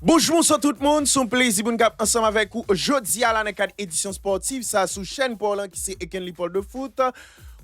Bonjour, bonsoir tout le monde. C'est un plaisir de cap ensemble avec vous. Jeudi à la cadre édition sportive, ça sous chaîne pour qui c'est Eken Lipol de foot.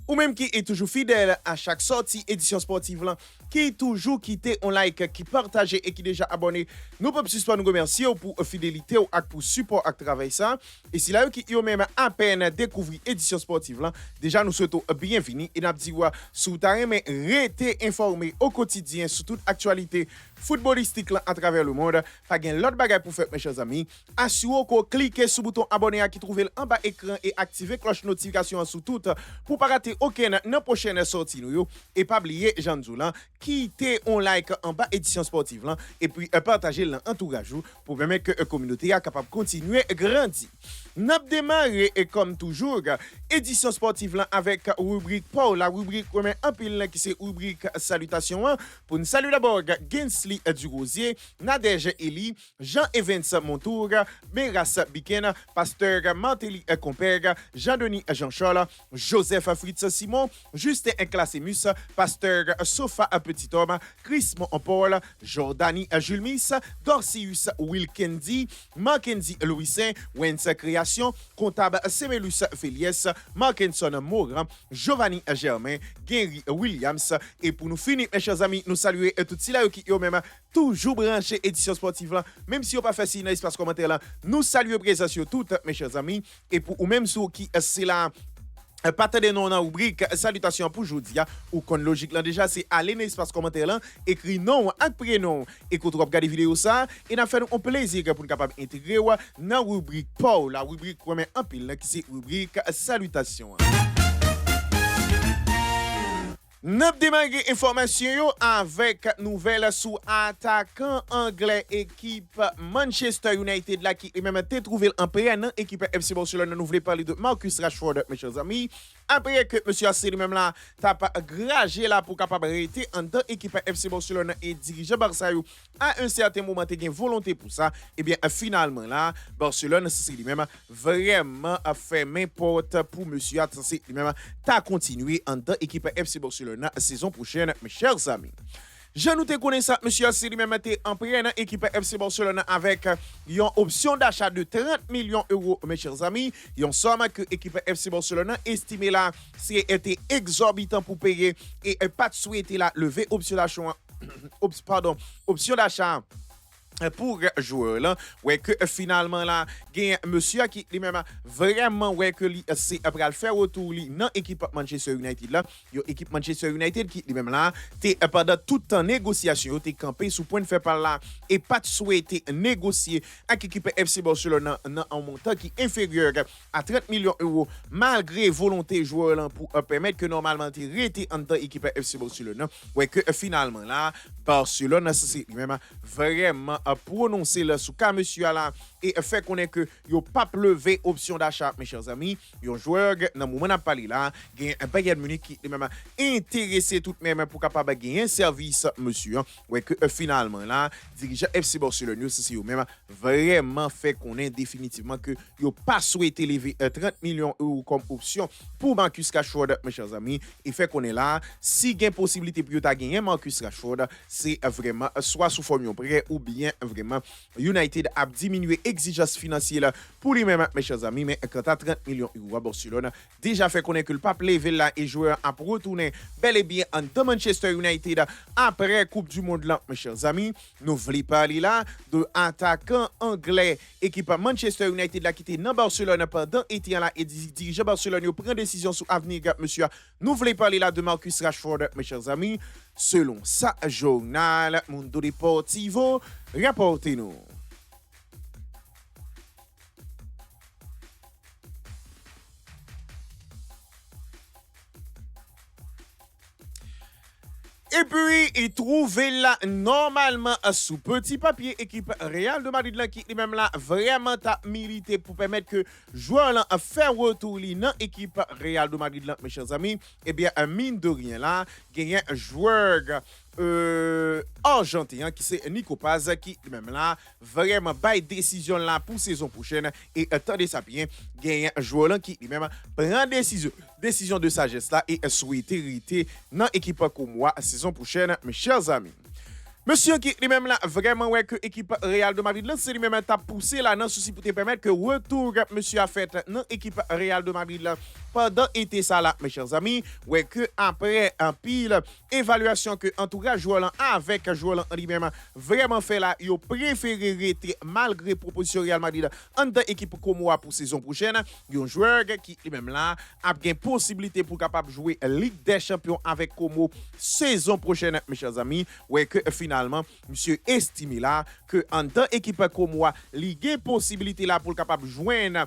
Ou même qui est toujours fidèle à chaque sortie édition sportive là, qui toujours quitté on like, qui partage et qui déjà abonné. Nous pouvons nous remercier pour fidélité ou pour support à travail ça. Et si là qui ont même à peine découvert édition sportive là, déjà nous souhaitons bienvenue et n'a dit sous terrain mais rester informé au quotidien sur toute actualité footballistique là à travers le monde. Pas gain l'autre bagage pour faire mes chers amis. Assurez que cliquez sur le bouton abonner qui trouve en bas écran et activez cloche notification sous tout pour pas rater aucune prochaine sortie nous et pas oublier Jean Zoulan quittez on like en bas édition sportive là et puis partager l'entourage pour permettre que la communauté est capable de continuer à grandir. N'a démarré et comme toujours édition sportive là avec rubrique Paul, la rubrique comme un pile qui c'est rubrique salutation pour nous saluer d'abord Gensley Durosier, Nadège Eli, Jean Evans Montour, Meras Biken, Pasteur Mantelli Compère, Jean-Denis Jean-Charles, Joseph Fritz Simon, Justin Classemus, Pasteur Sofa Petit Homme, Chris Paul, Jordani Jules Miss, Dorcius Wilkendi, Mackenzie Louisin, Wens Création, Comptable Semelus Féliès, Markenson Moran, Giovanni Germain, Gary Williams. Et pour nous finir, mes chers amis, nous saluer tout ceux qui ont même toujours branché édition sportive là, même si on pas fait signe dans l'espace commentaire là, nous saluons présence sur toutes mes chers amis. Et pour ou même ceux qui c'est là pas de nom dans rubrique salutations pour aujourd'hui ou kon logique là déjà c'est aller dans l'espace commentaire là écrit nom avec prénom et quand on regarde vidéo ça et n'a fait un plaisir pour capable intégrer dans rubrique Paul la rubrique comme un pile qui c'est rubrique salutations. Nous démarrons information avec nouvelle sous attaquant anglais équipe Manchester United là qui est même trouvé en PN équipe FC Barcelone. Nous voulons parler de Marcus Rashford mes chers amis. Après que monsieur Asseli même là t'a gragé là pour capable rester en dans équipe FC Barcelone et diriger Barça à un certain moment t'es gain volonté pour ça et bien finalement là Barcelone c'est lui-même vraiment a fait main porte pour monsieur c'est lui-même t'a continué en dans équipe FC Barcelone la saison prochaine, mes chers amis. Je nous te connais ça, monsieur Asseli même été en prêt équipe FC Barcelone avec une option d'achat de 30 millions d'euros, mes chers amis. Une somme que l'équipe FC Barcelone estimé là, c'est été exorbitant pour payer et pas de souhaiter la lever option d'achat. Option d'achat pour joueur là ouais que finalement là gagne monsieur qui lui même vraiment ouais que c'est après le faire retour li dans équipe Manchester United là yo équipe Manchester United qui lui même là t'es pendant tout temps négociation t'es campé sous point de faire par là et pas de souhaiter négocier avec équipe FC Barcelone dans un montant qui est inférieur à 30 millions d'euros malgré volonté joueur là pour permettre que normalement t'es resté en dans équipe FC Barcelone ouais que finalement là Barcelone c'est lui même vraiment prononcer le sous cas monsieur là et fait connaître que yo pas levé option d'achat mes chers amis yon joueur dans moment n'a parlé là gagne un Bayern Munich qui même intéressé tout même pour capable gagner un service monsieur ouais que finalement là dirigeant FC Barcelone c'est yo même vraiment fait connaître définitivement que yo pas souhaité lever 30 millions d'euros comme option pour Marcus Rashford mes chers amis et fait connaître là si gain possibilité pour yo ta gagner Marcus Rashford c'est vraiment soit sous forme prêt ou bien vraiment United a diminué exigence financière pour lui-même mes chers amis mais quand à 30 millions d'euros à Barcelone déjà fait connaître que le pape level là et joueur a retourné bel et bien en Manchester United après Coupe du Monde là mes chers amis nous voulons parler là de attaquant anglais équipe Manchester United là qui était dans Barcelone pendant été là et dirigeant Barcelone il prend décision sur avenir monsieur nous voulons parler là de Marcus Rashford mes chers amis selon sa journal Mundo Deportivo rapportez-nous. Et puis, il trouvait là, normalement, sous petit papier, équipe Real de Madrid là, qui même là, vraiment t'a milité pour permettre que joueur là, faire retour dans l'équipe Real de Madrid là, mes chers amis. Eh bien, mine de rien là, gagne un joueur argentin qui c'est Nico Paz qui même là vraiment bail décision là pour saison prochaine et attendez ça bien gagne un joueur là qui même prend décision de sagesse là et souhaiter rester dans équipe comme moi saison prochaine mes chers amis. Monsieur qui lui-même là vraiment ouais que équipe Real de Madrid là c'est lui-même t'a poussé là dans souci pour te permettre que retour monsieur a fait dans équipe Real de Madrid là pendant été ça là mes chers amis ouais que après un pile évaluation que entourage joueur là avec joueur là lui-même vraiment fait là il préféré rester malgré proposition Real Madrid en dans équipe comme pour saison prochaine un joueur qui lui-même là a bien possibilité pour capable jouer Ligue des Champions avec Como saison prochaine mes chers amis ouais que finalement monsieur estimé là que en tant équipe comme moi ligue possibilité là pour capable joindre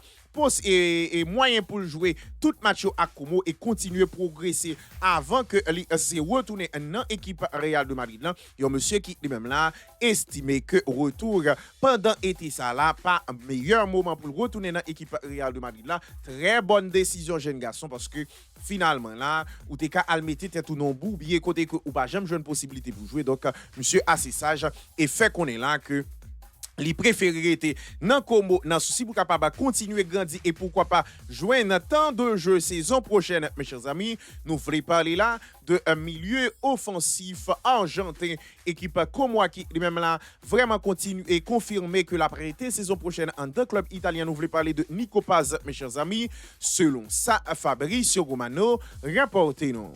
et moyen pour jouer tout match à Como et continuer à progresser avant que se retourner dans l'équipe Real de Madrid là il y a monsieur qui lui-même là estimé que retour pendant été ça là pas meilleur moment pour retourner dans l'équipe Real de Madrid là très bonne décision jeune garçon parce que finalement là ou t'es qu'à almettre tête ou non bout bien côté que ou pas jamais jeune possibilité pour jouer donc monsieur assez sage et fait qu'on est là que les préférés étaient dans Como dans souci pour capable continuer grandir et pourquoi pas joindre tant de jeux saison prochaine mes chers amis nous voulons parler là de un milieu offensif argentin équipe comme moi qui lui-même là vraiment continue et confirmer que la priorité saison prochaine en deux clubs italiens nous voulons parler de Nico Paz mes chers amis selon ça Fabrizio Romano rapportez-nous.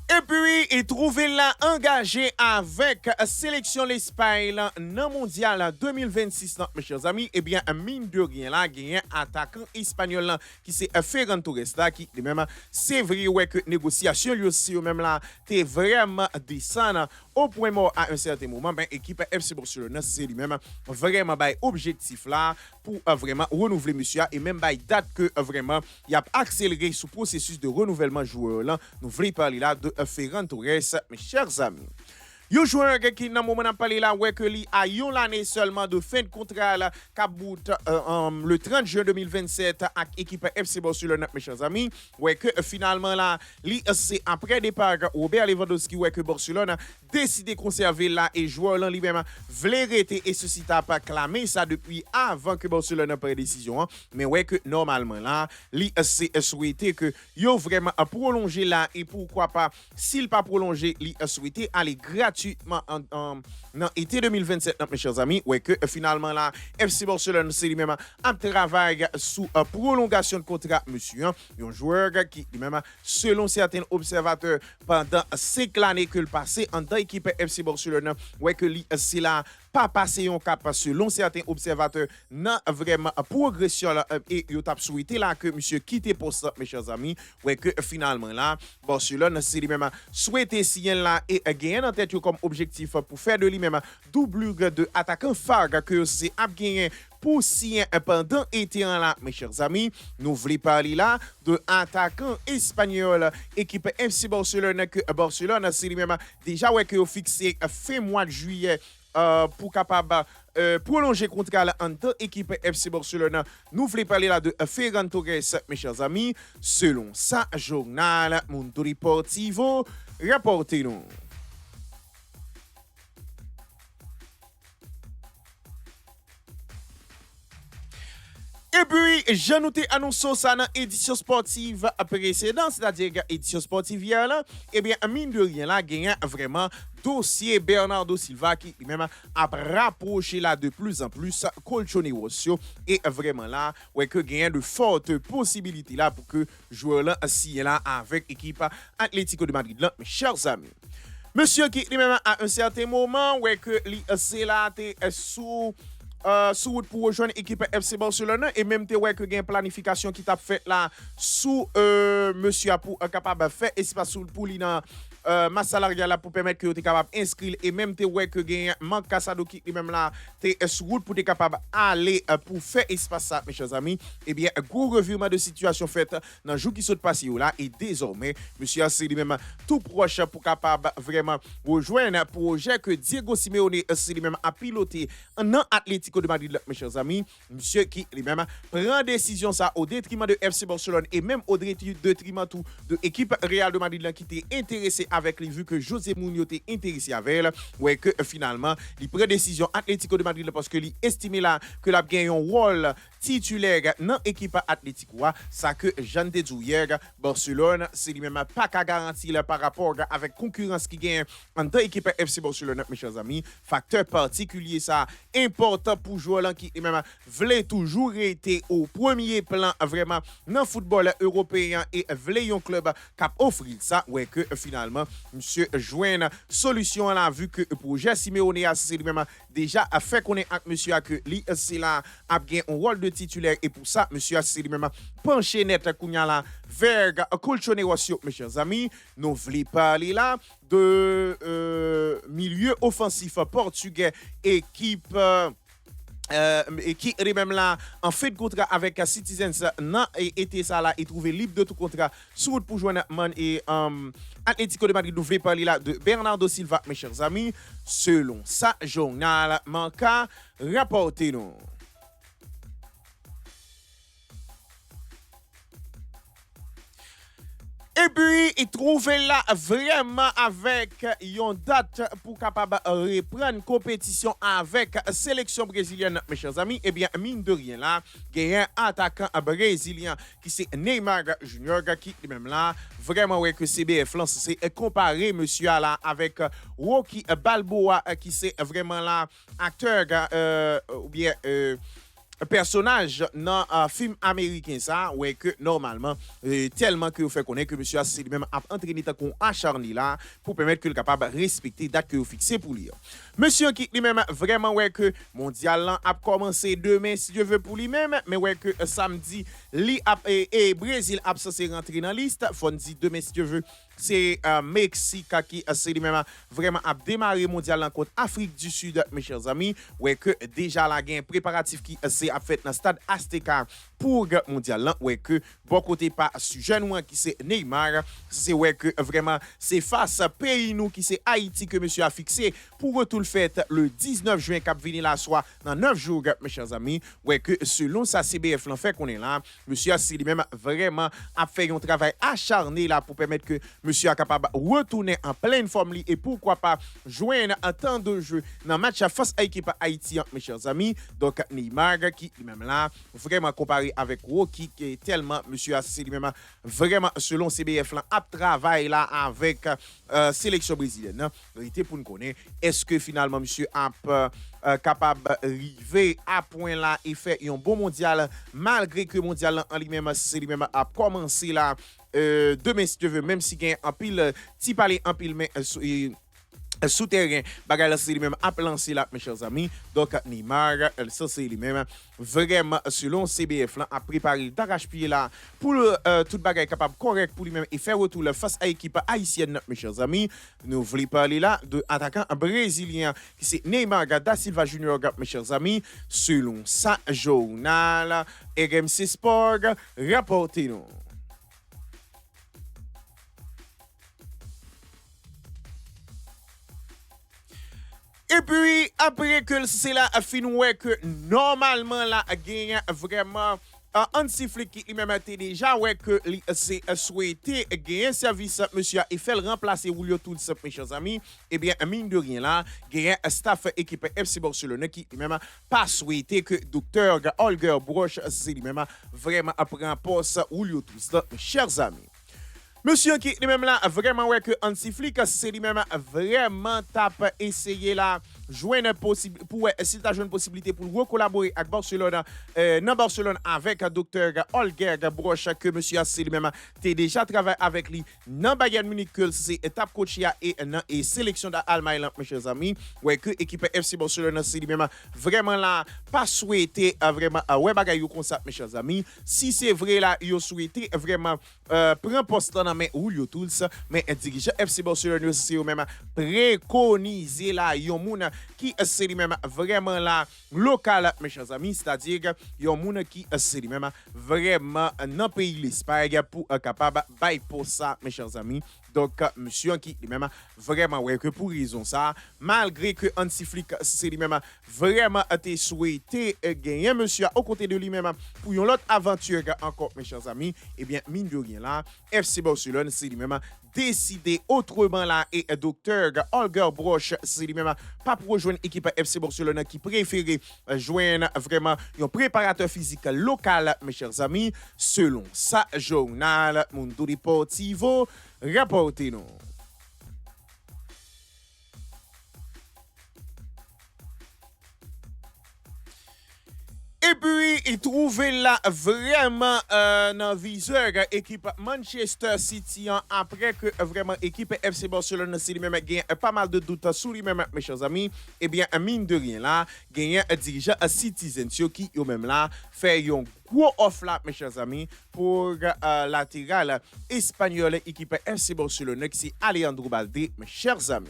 Et puis, il trouvé là engagé avec sélection l'Espagne dans le mondial 2026, mes chers amis. Eh bien, mine de rien là, il y a un attaquant espagnol là, qui c'est Ferran Torres là, qui même c'est vrai ouais, que négociation lui aussi même là, t'es vraiment descendre au point mort à un certain moment. Ben, équipe FC Barcelone, c'est lui-même vraiment bah, objectif là pour vraiment renouveler monsieur et même bah, date que vraiment il a accéléré ce processus de renouvellement joueur là. Nous voulons parler là de Ferran Torres, mes chers amis. Yo joueur qui dans moment parlé là ouais que li a yon l'année seulement de fin de contrat là kabout le 30 juin 2027 avec équipe FC Barcelone mes chers amis ouais que finalement là li c'est après départ Robert Lewandowski ouais que Barcelone a décidé conserver là et joueur là lui-même voulait rester et ceci t'a pas clamé ça depuis avant que Barcelone a pris décision hein. Mais ouais que normalement là li c'est souhaité que yo vraiment a prolonger là et pourquoi pas s'il pas prolonger li souhaité aller gratuitement dans été 2027 mes chers amis ouais que finalement là FC Barcelone c'est lui-même un travail sous prolongation de contrat monsieur hein. Un joueur qui lui-même selon certains observateurs pendant 5 années que le passé en tant équipe FC Barcelone ouais que c'est là pas passé un cap selon certains observateurs non vraiment progression là, et yo t'a souhaité là que monsieur quitte poste mes chers amis ouais que finalement là Barcelone c'est lui-même souhaité signer là et gagner en tête comme objectif pour faire de lui-même doublure de attaquant phare que c'est a gagné pour signer pendant été là mes chers amis nous voulons parler là de attaquant espagnol équipe FC Barcelone que Barcelone c'est lui-même déjà ouais que fixé fin mois de juillet pour capable prolonger contrat en tant équipe FC Barcelone. Nous voulons parler là de Ferran Torres, mes chers amis, selon sa journal Mundo Deportivo. Rapportez-nous. Et puis, je nous ai annoncé ça dans l'édition sportive précédente, c'est-à-dire l'édition sportive hier là, eh bien, mine de rien là, il y a vraiment dossier Bernardo Silva qui lui-même a rapproché là de plus en plus Colchonero Rossio et vraiment là, ouais, que il y a de fortes possibilités là pour que joueur là signe là avec l'équipe Atlético de Madrid là, mes chers amis. Monsieur qui lui-même à un certain moment, ouais, que c'est là, sous route pour rejoindre l'équipe FC Barcelone et même te ouais que gain planification qui t'a fait là sous monsieur pour capable faire espace pour lui dans masse salariale là pour permettre que tu capable inscrire et même te ouais que gain manque Casado qui même là t'es sur route pour être capable aller pour faire espace ça mes chers amis et bien gros revirement de situation fait dans jour qui saute passé là et désormais monsieur a c'est lui-même tout proche pour capable vraiment rejoindre projet que Diego Simeone c'est lui-même a piloté en Atlético Atlético de Madrid, mes chers amis, monsieur qui lui-même prend décision ça au détriment de FC Barcelone et même au détriment tout de l'équipe Real de Madrid qui était intéressé avec lui, vu que José Mourinho était intéressé avec elle, ouais que finalement, il prend décision Atlético de Madrid parce que il estime là que la gagné un rôle titulaire dans l'équipe Atlético. Ça que Jean de hier, Barcelone, c'est lui-même pas qu'à garantir par rapport avec concurrence qui gagne entre l'équipe FC Barcelone, mes chers amis. Facteur particulier ça, important pour jouer qui lui-même voulait toujours été au premier plan vraiment dans le football européen et voulait un club qui offrir ça. Ouais que finalement, monsieur joint solution là, vu que le projet Simeone c'est lui-même déjà fait qu'on est avec monsieur que lui c'est là a gagné un rôle de titulaire et pour ça monsieur c'est lui-même penché net kounya là vers Colchonero, mes chers amis. Nous voulons parler là de milieu offensif portugais équipe qui est même là en fait de contrat avec Citizens non été ça là et trouvé libre de tout contrat sur route pour joindre Man et Atlético de Madrid. Nous voulons parler là de Bernardo Silva, mes chers amis, selon ça journal manca rapporté nous. Et puis, il trouve là vraiment avec une date pour capable reprendre compétition avec la sélection brésilienne, mes chers amis. Eh bien, mine de rien là, il y a un attaquant brésilien qui c'est Neymar Junior qui même là, vraiment ouais que CBF là, c'est comparé monsieur là avec Rocky Balboa qui c'est vraiment là acteur ou bien personnage dans un film américain ça ouais que normalement tellement que vous fait connaître que monsieur c'est lui-même a entraîné qu'on acharné là pour permettre que le capable respecter date que vous fixé pour lui. Monsieur qui lui-même vraiment ouais que mondial là a commencé demain si Dieu veut pour lui-même mais ouais que samedi li et Brésil a censé rentrer dans liste faut dire demain si Dieu veut c'est Mexique qui c'est lui-même vraiment a démarré mondial en contre Afrique du Sud mes chers amis ouais que déjà la gain préparatif qui c'est a fait dans stade Azteca pour mondial là ouais que bon côté pas jeune qui c'est Neymar c'est ouais que vraiment c'est face pays nous qui c'est Haïti que monsieur a fixé pour retour le fait le 19 juin cap venir la soit dans 9 jours mes chers amis ouais que selon sa CBF l'en fait qu'on est là monsieur a c'est lui-même vraiment a fait un travail acharné là pour permettre que monsieur est capable de retourner en pleine forme et pourquoi pas joindre un temps de jeu dans le match face à l'équipe haïtienne, mes chers amis. Donc, Neymar qui même là, vraiment comparé avec Rocky, qui est tellement, monsieur Assé lui-même, vraiment selon CBF, là, a travaillé là avec sélection brésilienne. La vérité pour nous connaître, est-ce que finalement, monsieur a capable d'arriver à point là et faire un bon mondial, malgré que le mondial en lui-même, c'est lui-même a commencé là. Demain si tu veux même si gagne en pile ti parler en pile mais souterrain bagarre c'est lui-même a lancé là mes chers amis donc Neymar ça c'est lui-même vraiment selon CBF là a préparé d'arrache-pied là pour toute bagarre capable correct pour lui-même et faire retour face à l'équipe haïtienne mes chers amis. Nous voulons parler là de attaquant brésilien qui c'est Neymar da Silva Junior mes chers amis selon sa journal RMC Sport rapporté nous. Et puis, après que c'est là, fin ouais que normalement là, gagne vraiment Hansi Flick qui lui-même a été déjà ouais que c'est souhaité gagner service monsieur et fait remplacer Julio Tours mes chers amis. Eh bien, mine de rien là, gagne staff équipe FC Barcelone qui lui-même pas souhaité que docteur Holger Broch c'est lui-même vraiment après un poste Julio Tours mes chers amis. Monsieur qui lui-même là vraiment ouais que Hansi Flick c'est lui-même vraiment tape essayer là joindre possible pour s'il t'a une possibilité pour collaborer avec Barcelone dans Barcelone avec docteur Holger Broch que monsieur c'est lui-même t'es déjà travaillé avec lui dans Bayern Munich que c'est étape coach et sélection d'Allemagne mes chers amis ouais que équipe FC Barcelone c'est lui-même vraiment là pas souhaité vraiment ouais bagaille comme ça mes chers amis si c'est vrai là yo souhaité vraiment prend poste dans main Julio Tours mais dirigeant FC Barcelone c'est eux même préconiser là yon moun qui c'est lui-même vraiment là local, mes chers amis, c'est-à-dire yon moun qui c'est lui-même vraiment dans pays l'Espagne pour capable bail pour ça, mes chers amis. Donc, monsieur qui lui-même vraiment ouais que pour raison ça, malgré que Hansi Flick c'est lui-même vraiment été souhaité gagner monsieur au côté de lui-même pour une autre aventure encore, mes chers amis, eh bien mine de rien là, FC Barcelone c'est lui-même décidé autrement là et docteur Holger Broch c'est lui-même pas pour rejoindre l'équipe FC Barcelone qui préférait joindre vraiment un préparateur physique local, mes chers amis, selon sa journal Mundo Deportivo. Rapportez-nous. Et puis, il trouvait là vraiment dans viseur équipe Manchester City après que vraiment équipe FC Barcelone c'est lui-même gagne pas mal de doutes sur lui-même, mes chers amis. Eh bien, mine de rien là, gagne dirigeant Citizen qui eux même là fait un gros off là, mes chers amis, pour latéral espagnol équipe FC Barcelone qui c'est Alejandro Balde, mes chers amis.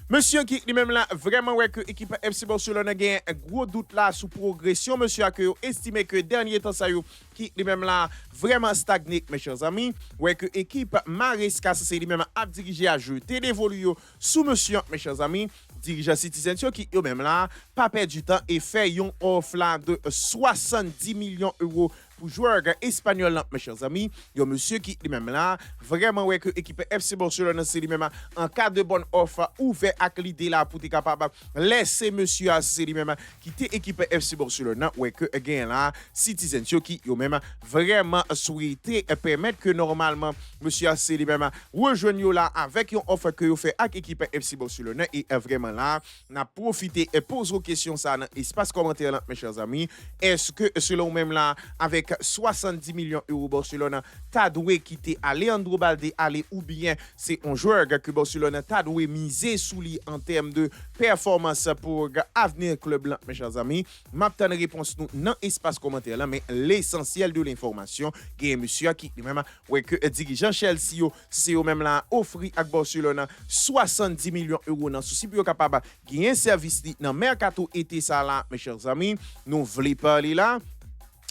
Monsieur qui lui-même là vraiment ouais que l'équipe FC Barcelone a gagné un gros doute là sous progression, monsieur a que estimé que dernier temps ça yo qui lui-même là vraiment stagné, mes chers amis, ouais que équipe Maresca c'est lui-même a dirigé à jeter l'évolue sous monsieur, mes chers amis, dirigeant Citizen qui eux même là pas perdre du temps et fait une offre là de 70 millions d'euros pour joueur espagnol, mes chers amis. Yo monsieur qui lui-même là vraiment ouais que équipe FC Barcelone c'est lui-même en cas de bonne offre ouvert avec l'idée là pour être capable laisser monsieur c'est lui-même quitter équipe FC Barcelone ouais que gain là Citizen qui yo même vraiment souhaité permettre que normalement monsieur c'est lui-même rejoigne là avec une offre que yo fait avec équipe FC Barcelone et vraiment là n'a profité et pose aux questions ça dans espace commentaire là, mes chers amis. Est-ce que selon même là avec 70 millions d'euros Barcelone t'a doué quitter Alejandro Balde aller ou bien c'est un joueur que Barcelone t'a doué miser sous lui en termes de performance pour avenir club là, mes chers amis. M'attend réponse nous dans espace commentaire là, mais l'essentiel de l'information gagne monsieur qui même ouais que dirigeant Chelsea c'est même là offrir à Barcelone 70 millions d'euros dans souci pour capable gagner un service dans mercato été ça là, mes chers amis. Nous voulons parler là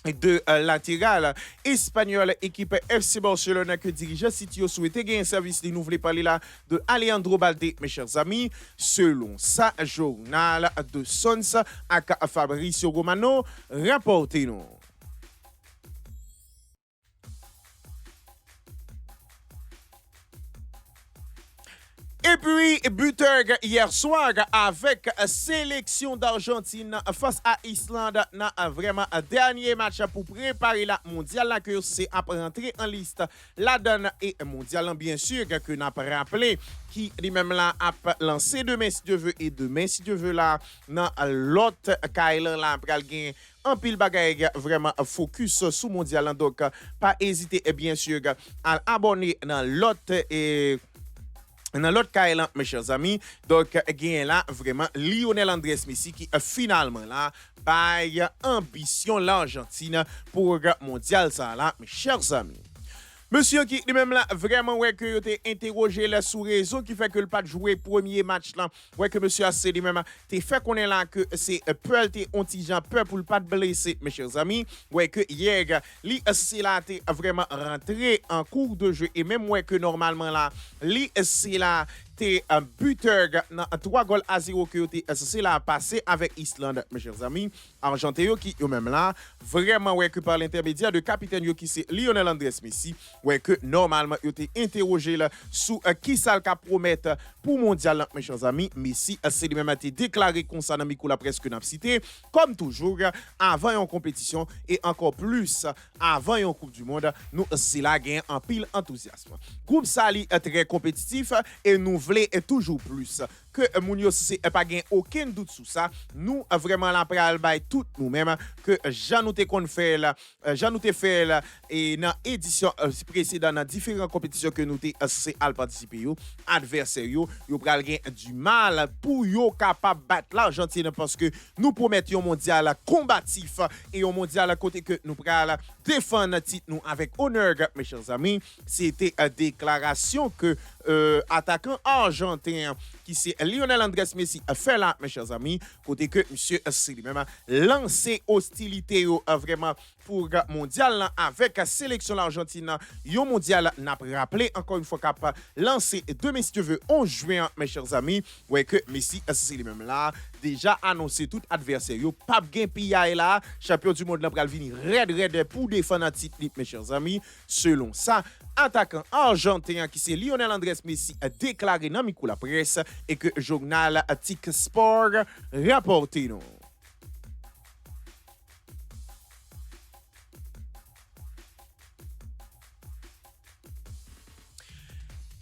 de latéral espagnol équipe FC Barcelone que dirigeant City souhaitait gagner un service. Nous voulons parler là de Alejandro Balde, mes chers amis, selon sa journal de Sons à Fabrizio Romano. Rapportez-nous. Et puis, buteur hier soir avec sélection d'Argentine face à Islande dans vraiment un dernier match pour préparer la mondiale que c'est après rentrer en liste la donne et mondiale bien sûr que n'a pas rappelé qui lui-même là a lancé demain si Dieu veut et demain si Dieu veut là dans l'autre Kyle là pour gagner en pile bagaille vraiment focus sur mondial donc pas hésiter et bien sûr à abonner dans l'autre et dans l'autre cas, là, mes chers amis, donc, gagne là, vraiment, Lionel Andrés Messi qui finalement là, baille ambition l'Argentine pour mondial ça là, mes chers amis. Monsieur qui lui-même là vraiment ouais que t'es interrogé là sous réseau qui fait que le pas jouer premier match là ouais que monsieur assez lui-même t'es fait qu'on est là que c'est peur t'es anti-gens peur pour le pas blesser mes chers amis ouais que hier li c'est là t'es vraiment rentré en cours de jeu et même ouais que normalement là li c'est là t'es un buteur dans 3-0 que t'es c'est là passé avec Islande mes chers amis Argentin qui eux même là vraiment ouais que par l'intermédiaire de capitaine qui c'est Lionel Andrés Messi ouais que normalement il était interrogé là sous qui ça le promettre pour mondial mes chers amis Messi c'est lui même été déclaré concernant Micou la presque n'a cité comme toujours avant une compétition et encore plus avant une coupe du monde nous c'est là gain en pile enthousiasme groupe Sali est très compétitif et nous voulons toujours plus que Mounio c'est pas gain aucun doute sur ça nous vraiment la pral bay tout nous-mêmes que Jean nous te qu'on fait là Jean nous te fait là et dans édition précédente dans différentes compétitions que nous te c'est à participer yo adversaire yo pral gain du mal pour yo capable battre l'Argentine parce que nous promettons mondial combatif et un mondial côté que nous pral défendre titre nous avec honneur mes chers amis c'était une déclaration que attaquant argentin qui c'est Lionel Andrés Messi fait là, mes chers amis, côté que monsieur c'est lui-même lancé hostilité vraiment pour mondial là, avec la sélection l'Argentine. Yo mondial n'a rappelé encore une fois qu'a lancé de messieurs 11 juin, mes chers amis, ouais que Messi c'est lui-même là déjà annoncé tout adversaire yo pas gain PIA là, champion du monde là pral venir red pour défendre un titre, mes chers amis. Selon ça, attaquant argentin qui c'est Lionel Andrés Messi a déclaré dans la presse et que journal Tic Sport rapporté non.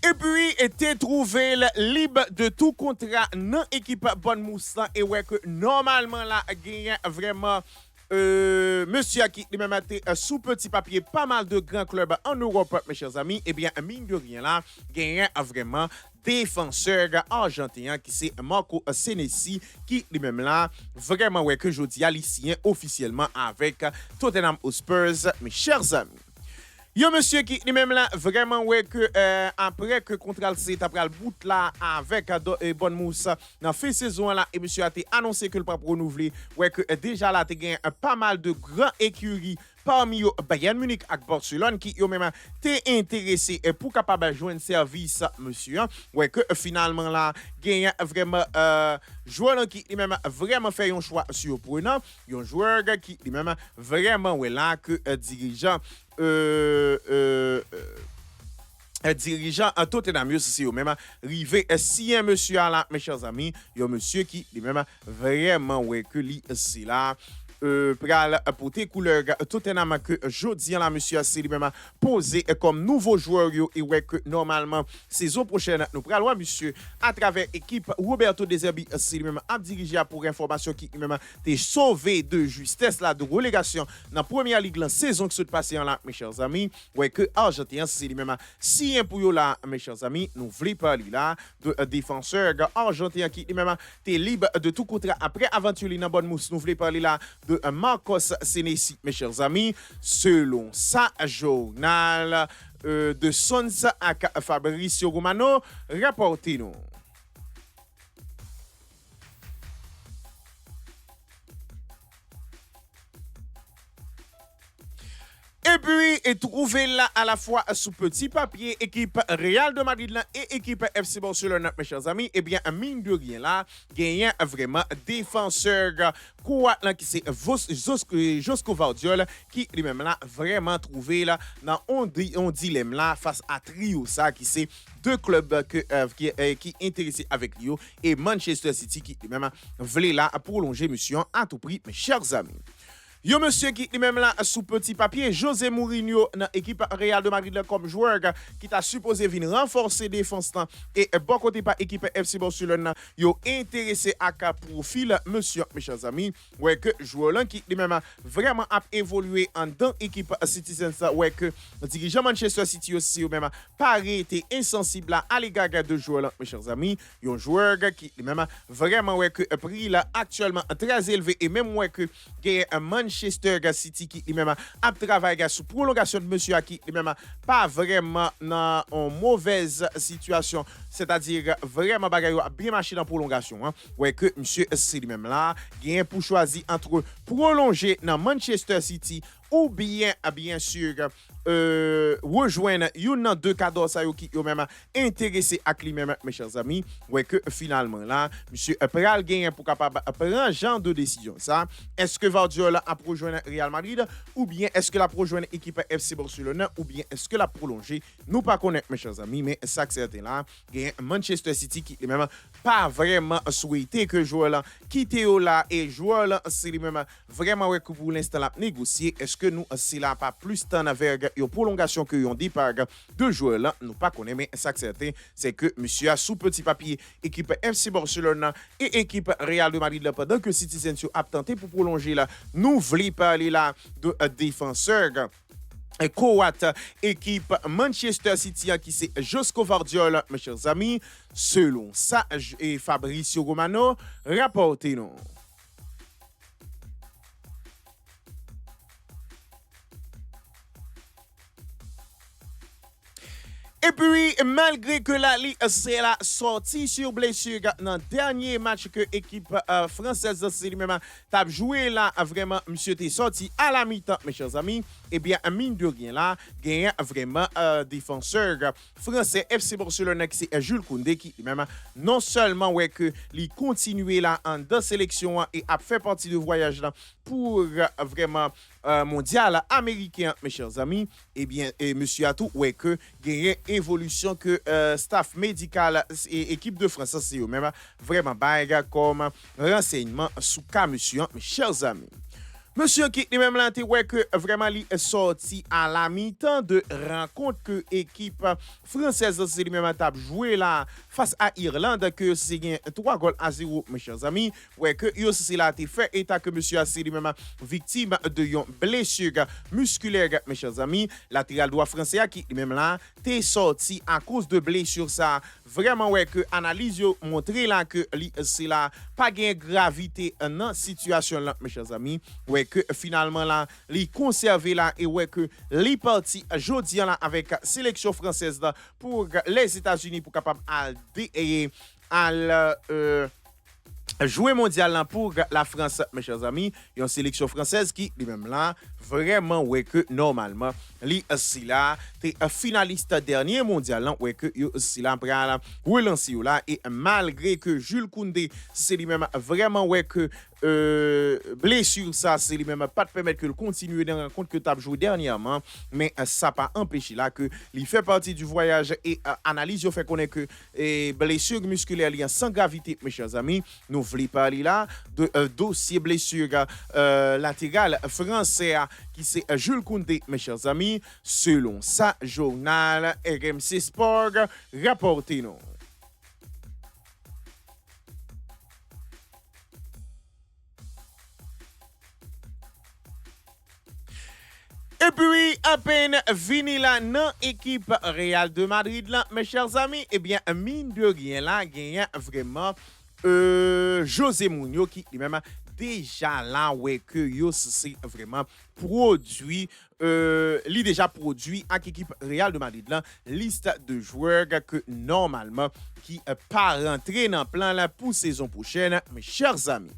Et puis, était trouvé libre de tout contrat dans l'équipe Bonne Moussa et ouais que normalement là, gagne vraiment monsieur qui lui-même a sous petit papier pas mal de grands clubs en Europe, mes chers amis, et bien, mine de rien là, gagne vraiment défenseur argentin qui c'est Marco Senesi qui lui-même là vraiment ouais que je dis haïtien officiellement avec Tottenham Hotspur, mes chers amis. Yo monsieur qui lui-même là vraiment ouais que après que contrat c'est après le bout là avec Bonne Mousse dans fin saison là et monsieur a été annoncé que le pas renouveler ouais que déjà là tu gagné pas mal de grands écuries parmi eux Bayern Munich et Barcelone qui yo même t'es intéressé pour capable joindre service monsieur ouais que finalement là gagne vraiment joueur qui lui-même vraiment fait un choix surprenant un joueur qui lui-même vraiment ouais là que dirigeant dirigeant en Tottenham c'est au même rivé si un monsieur là mes chers amis un monsieur qui lui-même vraiment ouais que lui c'est là pral porter couleur Tottenham que jodi la monsieur c'est lui-même posé comme nouveau joueur et ouais que normalement saison prochaine nous pral voir monsieur à travers équipe Roberto De Zerbi c'est lui-même a dirigé pour information qui lui-même t'est sauvé de justesse là de relégation dans première ligue la saison qui se passé là mes chers amis ouais que Argentin c'est lui-même si un pour là mes chers amis nous voulons parler là de défenseur argentin qui lui-même t'est libre de tout contrat après aventure dans bonne mousse nous voulons parler là de Marcos Senesi, mes chers amis, selon sa journal de Sons à Fabrizio Romano, rapportez-nous. Et puis, et trouver là à la fois sous petit papier, équipe Real de Madrid là, et équipe FC Barcelone, mes chers amis, eh bien, mine de rien là, gagnant vraiment défenseur croate là, qui c'est Josko Vardiol, qui lui-même là, vraiment trouvé là, dans un dilemme là, face à trio ça, qui c'est deux clubs qui intéressés avec lui, et Manchester City qui lui-même voulait là prolonger monsieur à tout prix, mes chers amis. Yo monsieur qui lui-même là sous petit papier José Mourinho dans l'équipe Real de Madrid là, comme joueur qui t'a supposé venir renforcer défense et bon côté par équipe FC Barcelone yo intéressé à ka profil monsieur mes chers amis ouais que joueur là qui lui-même vraiment a évolué en dans équipe Citizens ouais que dirigeant Manchester City aussi même pas été insensible à l'égard de joueur là mes chers amis un joueur qui lui-même vraiment ouais que prix là actuellement très élevé et même ouais que Manchester City qui lui-même a travaillé sous prolongation de monsieur qui lui-même pas vraiment dans une mauvaise situation, c'est-à-dire vraiment bagaille bien marché dans prolongation ouais que monsieur c'est lui-même là gain pour choisir entre prolonger dans Manchester City ou bien sûr rejoindre une deux cadeaux ça qui yo même intéressé à lui même mes chers amis ouais que finalement là monsieur pral gagner pour capable prendre genre de décision ça est-ce que Guardiola a rejoindre Real Madrid ou bien est-ce que la rejoindre équipe FC Barcelone ou bien est-ce que la prolonger nous pas connaître mes chers amis mais ça que certain là gagne Manchester City qui même pas vraiment souhaité que joueur là quitte là et joueur là c'est lui même vraiment ouais que pour l'instant la négocier est-ce que nous c'est là pas plus temps avec une prolongation que on départ de joueurs là nous pas connaît mais ça certain c'est que monsieur a sous petit papier équipe FC Barcelone et équipe Real de Madrid là, pendant que Citizens a tenté pour prolonger là nous voulons parler là de défenseur croate équipe Manchester City qui c'est Josko Vardiol mes chers amis selon ça et Fabrizio Romano rapportez-nous. Et puis, malgré que la Ligue c'est la sortie sur blessure dans le dernier match que l'équipe française c'est lui-même t'a joué là, vraiment, monsieur t'es sorti à la mi-temps, mes chers amis. Eh bien, mine de rien là, gagne vraiment défenseur français FC Barcelone qui c'est Jules Koundé qui lui-même non seulement ouais que il continue là en deux sélections et a fait partie de voyage là pour vraiment mondial américain, mes chers amis. Eh bien, et monsieur a tout ouais que gagne évolution que staff médical et équipe de France c'est eux-mêmes vraiment bague comme renseignement sous cas monsieur, mes chers amis. Monsieur qui lui-même là ouais que vraiment il est sorti à la mi-temps de rencontre que équipe française c'est lui-même a joué là face à Irlande que c'est 3-0 mes chers amis ouais que yo c'est là fait état que monsieur a c'est lui-même victime de une blessure musculaire mes chers amis latéral droit français qui lui-même là t'est sorti à cause de blessure ça vraiment ouais que analyse yo montré là que c'est là pas gain gravité dans situation là mes chers amis ouais que finalement là li conservé là et ouais que li parti jodi là avec sélection française là pour les États-Unis pour capable à jouer mondial là pour la France mes chers amis une sélection française qui lui-même là vraiment ouais que normalement li si là t'es finaliste dernier mondial là ouais que si là pral relancer là et malgré que Jules Koundé c'est lui-même vraiment ouais que blessure ça c'est lui-même pas de permettre que le continuer dans la rencontre que tu as joué dernièrement mais ça pas empêché là que il fait partie du voyage et analyse fait connaître que blessure musculaire liée sans gravité mes chers amis nous voulons parler là de dossier blessure latérale français qui c'est Jules Koundé mes chers amis selon sa journal RMC Sport rapporté nous. Et puis, à peine fini là dans l'équipe Real de Madrid là, mes chers amis, eh bien, mine de rien là, gagne vraiment José Mourinho qui lui-même déjà là ouais que yo c'est vraiment produit li déjà produit à l'équipe Real de Madrid là liste de joueurs que normalement qui pas rentrer dans plan là pour saison prochaine mes chers amis.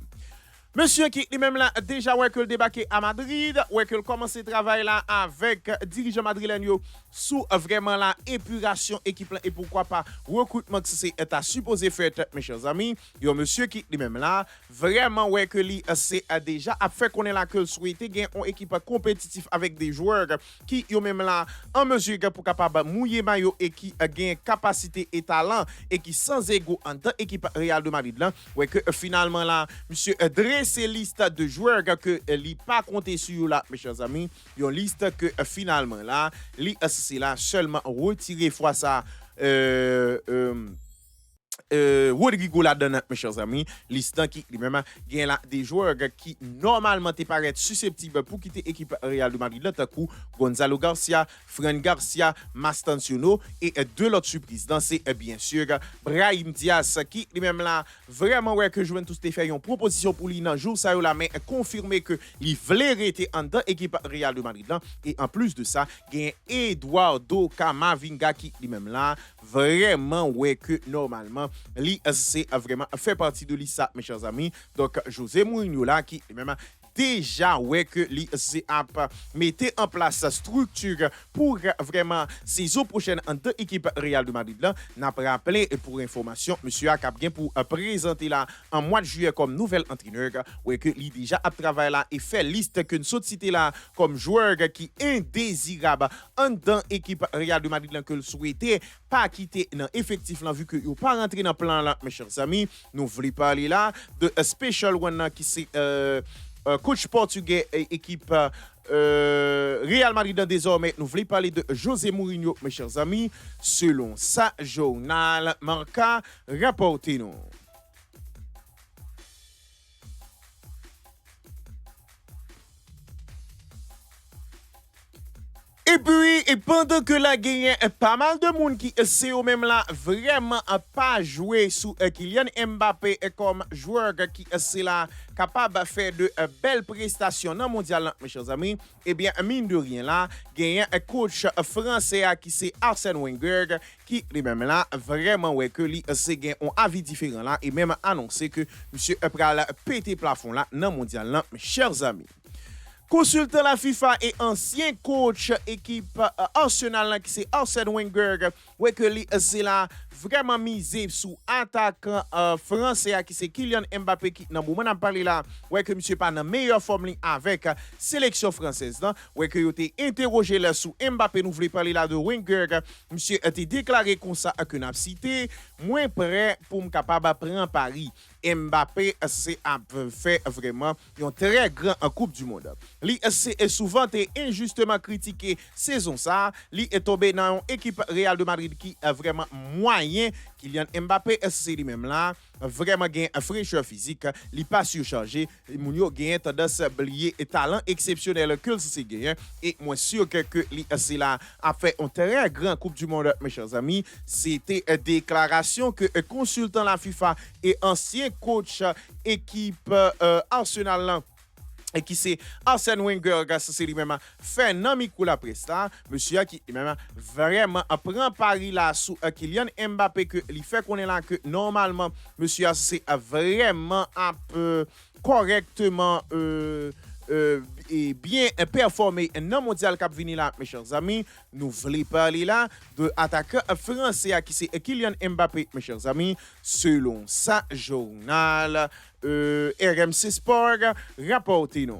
Monsieur qui lui-même là déjà ouais que le débarqué à Madrid, ouais que le commencé travail là avec dirigeant madrilène sous vraiment la épuration équipe là et pourquoi pas recrutement que c'est supposé faire mes chers amis. Yo monsieur qui lui-même là vraiment ouais que lui c'est déjà a fait connaître là que souhaiter gagner une équipe compétitive avec des joueurs qui yo même là en mesure pour capable mouiller maillot et qui gagne capacité et talent et qui sans ego en tant équipe Real de Madrid là ouais que finalement là monsieur ces listes de joueurs que li pas compté sur là mes chers amis une liste que finalement là li c'est là seulement retirer fois ça Rodrigo là-dedans, mes chers amis, listant qui lui-même gagne là des joueurs qui normalement te paraît susceptibles pour quitter l'équipe Real de Madrid. Là, coup, Gonzalo Garcia, Fran Garcia, Mastantuono et deux autres surprises. Dans c'est bien sûr Brahim Diaz qui lui-même là vraiment ouais que Juventus te fait une proposition pour lui dans jour ça là mais confirmé que il voulait rester en dans l'équipe Real de Madrid là et en plus de ça, gagne Eduardo Camavinga qui lui-même là vraiment ouais que normalement c'est vraiment fait partie de l'ISA mes chers amis donc José Mourinho là qui même déjà ouais que l'ICA mettait en place sa structure pour vraiment saison prochaine en deux équipes Real de Madrid là n'a pas rappelé et pour information monsieur a bien pour présenter là en mois de juillet comme nouvel entraîneur ouais que il déjà a travaillé là et fait liste que nous cité là comme joueur qui indésirable en dans équipe Real de Madrid là que le souhaitait pas quitter dans effectif là vu que il pas rentré dans plan là mes chers amis nous voulons parler là de special one qui c'est coach portugais et équipe Real Madrid désormais, nous voulons parler de José Mourinho, mes chers amis, selon sa journal Marca rapporté nous. Et puis, et pendant que la gagne pas mal de monde qui c'est au même là vraiment pas joué sous Kylian Mbappé comme joueur qui c'est là capable de faire de belles prestations dans le mondial là, mes chers amis. Eh bien, mine de rien là, gagne un coach français qui c'est Arsène Wenger qui lui-même là vraiment ouais que lui c'est gagne un avis différent là et même annoncé que monsieur pral péter plafond là dans le mondial là, mes chers amis. Consultant la FIFA et ancien coach équipe Arsenal qui c'est Arsène Wenger, ouais que lui c'est là vraiment misé sous attaquant français qui c'est Kylian Mbappé qui dans moment on parlé là, ouais que monsieur pas dans meilleure forme avec sélection française là, ouais que été interrogé là sous Mbappé nous voulait parler là de Wenger, monsieur a été déclaré comme ça que n'a cité moins prêt pour me capable prendre Paris. Mbappé c'est fait vraiment une très grande Coupe du Monde. Li est souvent injustement critiqué saison ça, li est tombé dans une équipe Real de Madrid qui est vraiment moyen. Kylian Mbappé c'est lui-même là vraiment gain fraîcheur physique, li pas surchargé, Mounio gain tendance à oublier et talent exceptionnel que c'est gain et moi sûr que li c'est là a fait un très grand Coupe du Monde mes chers amis, c'était une déclaration que consultant la FIFA et ancien coach équipe Arsenal là, et qui c'est Arsène Wenger, c'est lui-même fait un ami pour la presse là, monsieur qui même vraiment prend Paris là sous Kylian Mbappé que il fait qu'on est là que normalement monsieur c'est vraiment un peu correctement et bien performé dans le mondial cap vini là mes chers amis, nous voulons parler là de attaquant français qui c'est Kylian Mbappé mes chers amis, selon sa journal RMC Sport rapporté nous.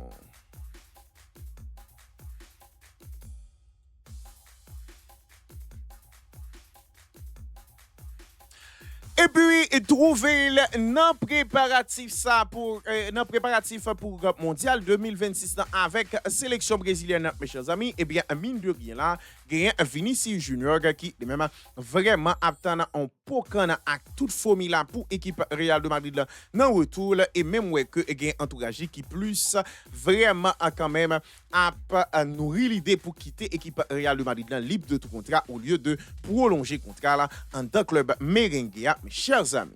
Et puis, trouver dans préparatif ça pour dans préparatif pour mondial 2026 avec sélection brésilienne mes chers amis, et bien mine de rien là, gagne Vinicius Junior qui même vraiment attend en pocan à toute famille là pour équipe Real de Madrid là dans retour et même ouais que gagne entourage qui plus vraiment quand même a nourri l'idée pour quitter équipe Real de Madrid là libre de tout contrat au lieu de prolonger contrat là en dans club merengue mes chers amis.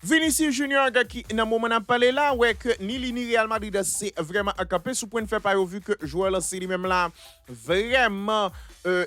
Vinicius Junior qui dans moment n'a parlé là ouais que ni Real Madrid c'est vraiment campé sous point de faire par vu que joueur là c'est lui même là vraiment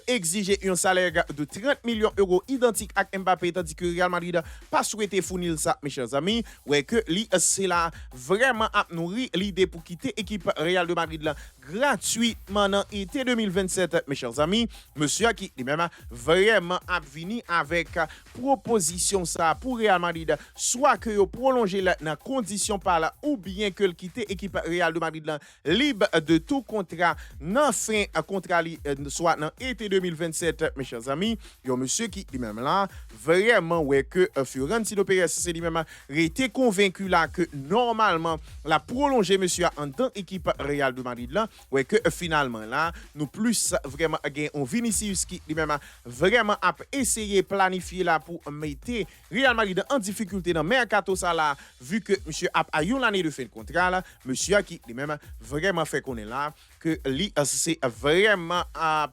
exiger un salaire de 30 millions d'euros identique à Mbappé tandis que Real Madrid pas souhaité fournir ça mes chers amis ouais que lui c'est là vraiment a nourri l'idée pour quitter équipe Real de Madrid là gratuitement dans été 2027 mes chers amis, monsieur qui lui-même vraiment a venu avec proposition ça pour Real Madrid soit que yo prolonger dans condition par là ou bien que le quitter équipe Real de Madrid là libre de tout contrat non fin contrat soit dans été 2027 mes chers amis, yo monsieur qui lui-même là vraiment ouais que Florentino Pérez c'est lui-même été convaincu là que normalement la prolonger monsieur en dans équipe Real de Madrid là ouais que finalement là nous plus vraiment gain on Vinicius qui lui-même vraiment a essayé planifier là pour mettre Real Madrid en difficulté dans mercato ça là vu que monsieur a eu l'année de fin de contrat là monsieur qui lui-même vraiment fait qu'on est là que lui c'est vraiment a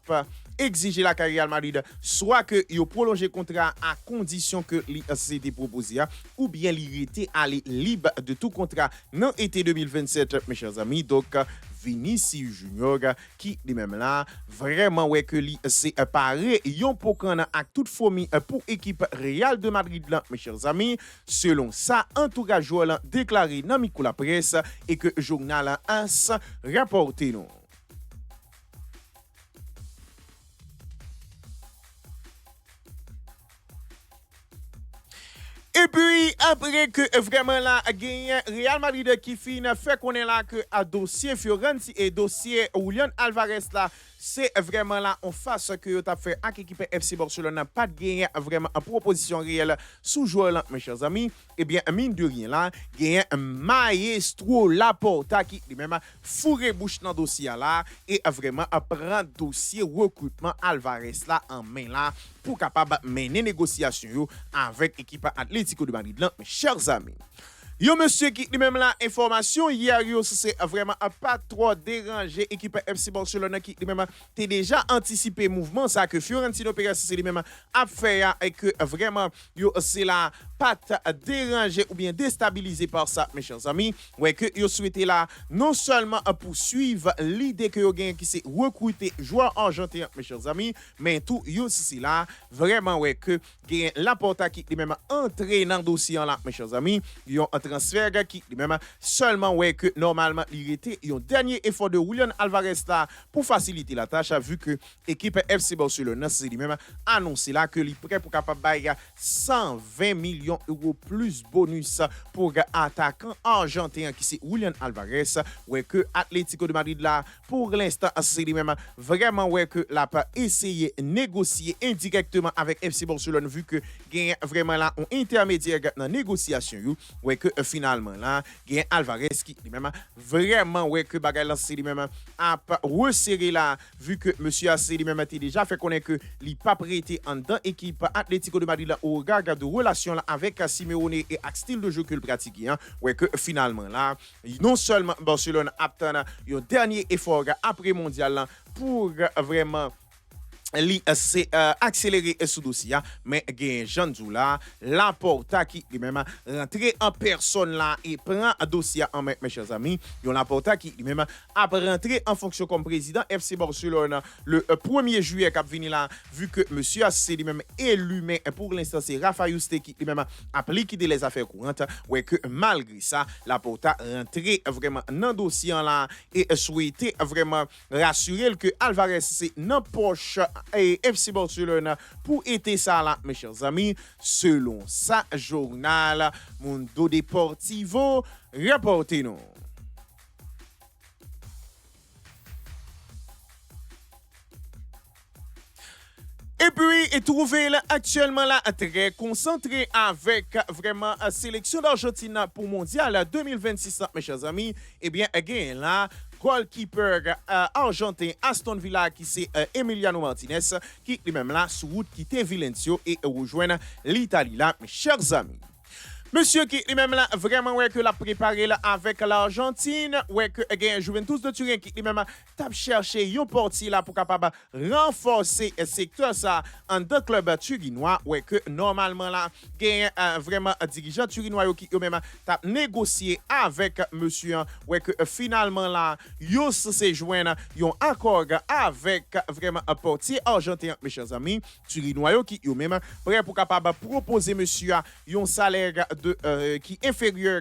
exiger la carrière Madrid soit que il prolonger contrat à condition que li c'était proposé ou bien il était allé libre de tout contrat dans été 2027 mes chers amis. Donc Vinicius Junior qui lui-même là vraiment ouais que li c'est paré yon pokan à toute famille pour équipe Real de Madrid là mes chers amis, selon ça entourage joueur déclaré dans micro la presse et que journal AS rapporté nous. Et puis, après que vraiment là, gagné Real Madrid qui finit, fait qu'on est là que à dossier Fiorentina et dossier Julian Alvarez là, c'est vraiment là en face que tu as fait avec l'équipe FC Barcelone n'a pas gagné vraiment en proposition réelle sous joueur là mes chers amis. Eh bien mine de rien là gagné Maestro Laporta qui lui-même fourré bouche dans dossier là et vraiment prend dossier recrutement Alvarez là en main là pour capable mener négociation avec l'équipe Atlético de Madrid là mes chers amis. Yo monsieur qui lui-même la information hier yo c'est vraiment pas trop dérangé équipe FC Barcelone qui lui-même t'es déjà anticipé mouvement ça que Florentino Pérez c'est lui-même a fait et que vraiment yo c'est la pas dérangé ou bien déstabilisé par ça mes chers amis ouais que yo souhaité là non seulement poursuivre l'idée que yo gagne qui c'est recruter joueurs argentins mes chers amis mais tout yo c'est là vraiment ouais que gagne Laporta qui lui-même entré dans le dossier là mes chers amis yo transfert qui même seulement ouais que normalement il était un dernier effort de Julian Alvarez là pour faciliter la tâche vu que l'équipe FC Barcelone c'est lui-même annoncé là que il est prêt pour capable bailler 120 millions d'euros plus bonus pour attaquant argentin qui c'est Julian Alvarez ouais que Atlético de Madrid là pour l'instant c'est lui-même vraiment ouais que l'a pas essayé négocier indirectement avec FC Barcelone vu que gagne vraiment là un intermédiaire dans négociation ouais que finalement là gagne Alvarez qui lui-même vraiment ouais que bagay là c'est lui-même a resserré là vu que monsieur a lui-même a déjà fait connaître que il pas prêté en dans équipe Atlético de Madrid là au regard de relation là avec Simeone et avec style de jeu qu'il pratique ouais que finalement là non seulement Barcelone attend un dernier effort après mondial là pour vraiment c'est accéléré sous dossier mais gen Jean Zoula Laporta qui lui-même rentré en personne là et prend dossier en main mes chers amis yon Laporta qui lui-même a rentré en fonction comme président FC Barcelone le 1er juillet cap vini là vu que monsieur c'est lui-même élu mais pour l'instant c'est Rafa Yuste qui lui-même a liquidé les affaires courantes ouais que malgré ça Laporta rentré vraiment dans dossier là et souhaité vraiment rassurer que Alvarez c'est dans poche et FC Barcelone pour aider ça là mes chers amis selon sa journal Mundo Deportivo rapporté nous. Et puis, trouvé là actuellement là très concentré avec vraiment la sélection d'Argentine pour mondial 2026 mes chers amis. Eh bien, again là goalkeeper argentin Aston Villa qui c'est Emiliano Martinez qui lui-même là sous route quitter Valencia et rejoindre l'Italie là mes chers amis. Monsieur qui lui-même là vraiment ouais que l'a préparé là avec l'Argentine ouais que gagne Juventus de Turin qui lui-même tape chercher un portier là pour capable renforcer le secteur ça en deux clubs turinois ouais que normalement là gagne vraiment dirigeant turinois qui eux-même tape négocier avec monsieur ouais que finalement là yo se joindre un accord avec vraiment un portier argentin mes chers amis turinois qui eux-même prêt pour capable proposer monsieur un salaire de qui est inférieur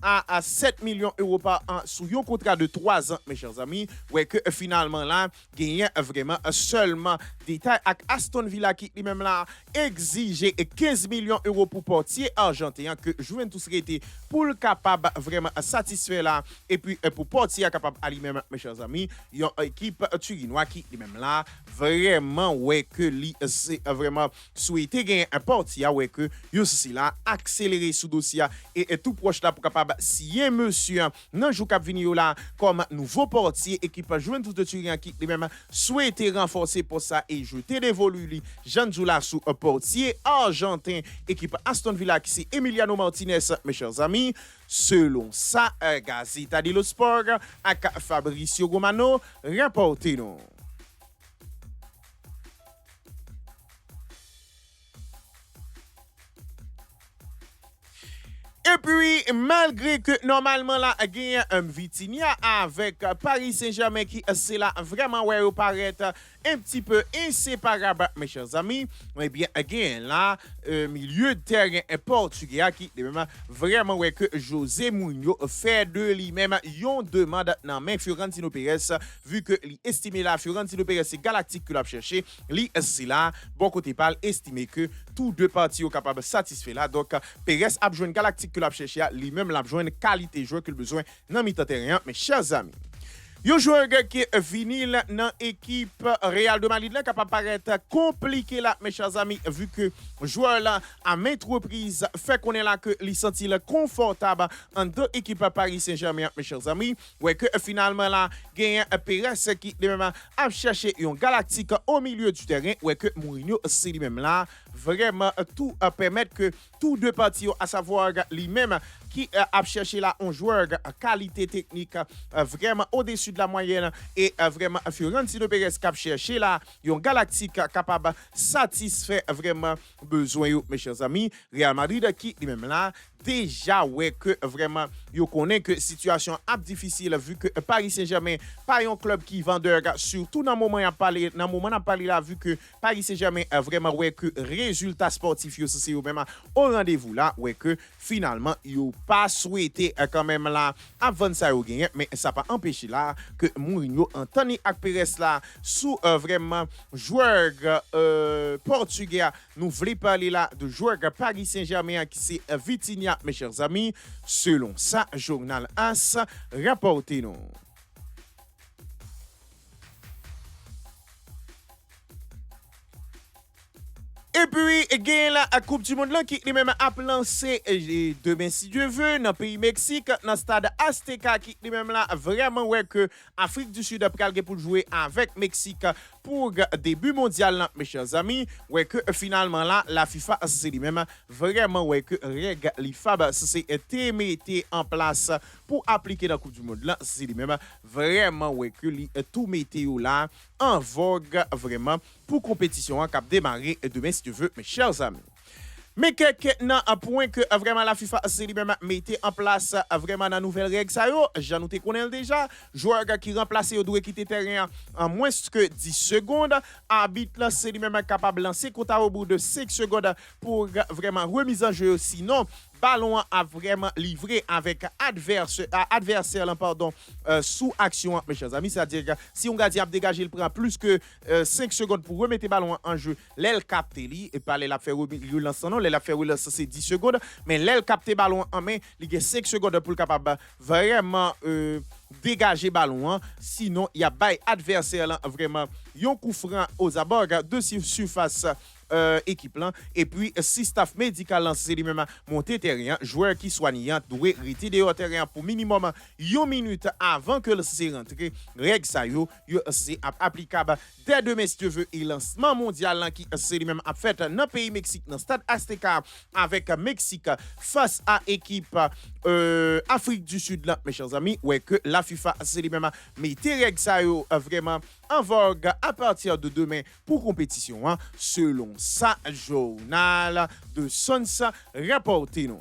à 7 millions d'euros par an sous un contrat de 3 ans, mes chers amis. Ouais, que finalement là, gagne vraiment seulement détail avec Aston Villa qui lui-même là exige 15 millions d'euros pour portier argentin que Juventus été pour le capable vraiment satisfaire là et puis pour portier capable à lui-même, mes chers amis, il y a une équipe turinois qui lui-même là vraiment ouais que lui c'est vraiment souhaité gagner un portier ouais que yo c'est là accélérer sous dossier et tout proche là pour capable si un monsieur nan jou k'ap vini là comme nouveau portier équipe Juventus de Turin qui lui-même souhaité renforcer pour ça et jeter des volumes Jean Zoula sous portier argentin équipe Aston Villa qui c'est Emiliano Martinez mes chers amis selon ça Gazzetta dello Sport avec Fabrizio Romano rapporté nous. Et puis, malgré que normalement là, il y a un Vitinha avec Paris Saint-Germain qui c'est là vraiment ouais paraît un petit peu inséparable, mes chers amis. Eh bien, là, milieu de terrain portugais qui vraiment ouais que José Mourinho fait de lui-même une demande dans main Florentino Pérez vu que l'estimé là Florentino Pérez c'est galactique que l'a cherché, lui c'est là bon côté parle estimé que tous deux parties sont capables de satisfaire là donc Pérez a besoin galactique que l'a cherché lui-même l'a besoin de qualité joueur qu'il besoin dans mi-temps terrain mes chers amis. Yo joueur qui est vinyle dans l'équipe Real de Madrid là capable paraître compliqué là mes chers amis vu que joueur là à maintes reprises fait qu'on est là que il senti confortable en deux équipes Paris Saint-Germain mes chers amis ouais que finalement là gagne Pérez qui lui-même a cherché un galactique au milieu du terrain ouais que Mourinho c'est lui-même là vraiment tout permettre que tous deux parties, à savoir lui-même, qui a cherché là un joueur qualité technique vraiment au-dessus de la moyenne et vraiment Florentino Pérez qui a cherché là un galactique capable de satisfaire vraiment besoin mes chers amis. Real Madrid qui lui-même là déjà ouais que vraiment yo connaît que situation est difficile vu que Paris Saint-Germain pas un club qui vendeur surtout dans moment a parlé là vu que Paris Saint-Germain vraiment ouais que résultat sportif yo c'est même au rendez-vous là ouais que finalement yo pas souhaité quand même là avant ça yo gagner mais ça pas empêché là que Mourinho Anthony ak Perez là sous vraiment joueur portugais nous voulons parler là de joueur Paris Saint-Germain qui c'est Vitinha mes chers amis selon ça journal AS rapporté nous. Et puis, il y a la Coupe du Monde là, qui lui-même a lancé demain, si Dieu veut, dans le pays Mexique, dans le stade Azteca, qui lui-même là, vraiment, ouais, que Afrique du Sud a pris pour jouer avec Mexique pour début mondial, là, mes chers amis. Ouais, que finalement là, la FIFA, c'est lui-même vraiment, ouais, que règle l'IFAB, c'est été en place pour appliquer dans la Coupe du Monde là, c'est lui-même vraiment, ouais, que tout météo là, en vogue, vraiment, pour compétition qui a démarré demain, si tu veux, mes chers amis. Mais un point que vraiment la FIFA c'est lui-même mettait en place vraiment dans nouvelle règle ça yo, j'en nous te connais déjà, joueur qui remplace doit quitter terrain en moins que 10 secondes, arbitre là c'est lui-même capable de lancer compte au bout de 5 secondes pour vraiment remise en jeu sinon ballon a vraiment livré avec adversaire pardon sous action mes chers amis, c'est-à-dire que si on gardien a dégagé il prend plus que 5 secondes pour remettre ballon en jeu, l'aile capte li et pas la faire relance non, la faire relance c'est 10 secondes mais l'aile capte ballon en main, il y a 5 secondes pour capable vraiment dégager ballon sinon il y a bail adversaire là vraiment yon coup franc aux abords de surface équipe là et puis si staff médical là c'est lui-même monter terrain joueur qui soignant doit rester dehors terrain pour minimum 1 minute avant que le c'est rentré règle ça yo c'est applicable dès demain si tu veux et lancement mondial là qui c'est lui-même a fait dans pays Mexique dans stade Azteca avec Mexique face à équipe Afrique du Sud là mes chers amis ouais que la FIFA c'est lui-même mettez règle ça yo vraiment en vogue à partir de demain pour compétition selon sa journal de Sonsa rapporté nous.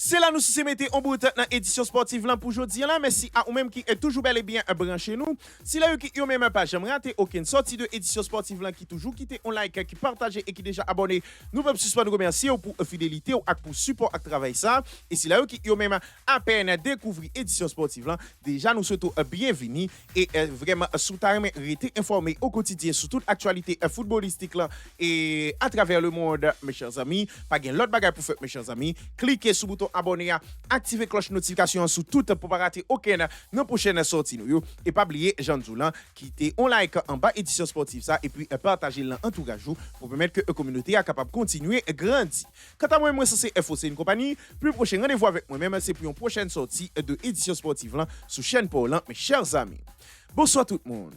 C'est là nous se mettez en bout dans édition sportive là pour aujourd'hui là merci à ou même qui est toujours bel et bien branché nous si là qui yo même pas jamais raté aucune sortie de édition sportive là qui toujours quitter on like qui partager et qui déjà abonné nous pouvons suspendre remercier pour fidélité ou pour support à travail ça et si là qui yo même à peine découvrir édition sportive là déjà nous souhaitons bienvenue et vraiment sous tarme rester informé au quotidien sur toute actualité footballistique là et à travers le monde mes chers amis pas gain l'autre bagage pour faire mes chers amis cliquez sur bouton abonner, activer cloche notification sur tout pour pas rater aucune nos prochaines sorties nous et pas oublier Jean Zoulan quitter on like en bas édition sportive ça et puis partager l'entourage pour permettre que la communauté est capable de continuer à grandir. Quant à moi c'est FOC une compagnie plus prochain rendez-vous avec moi même c'est pour une prochaine sortie de édition sportive là sur chaîne Paul mes chers amis. Bonsoir tout le monde.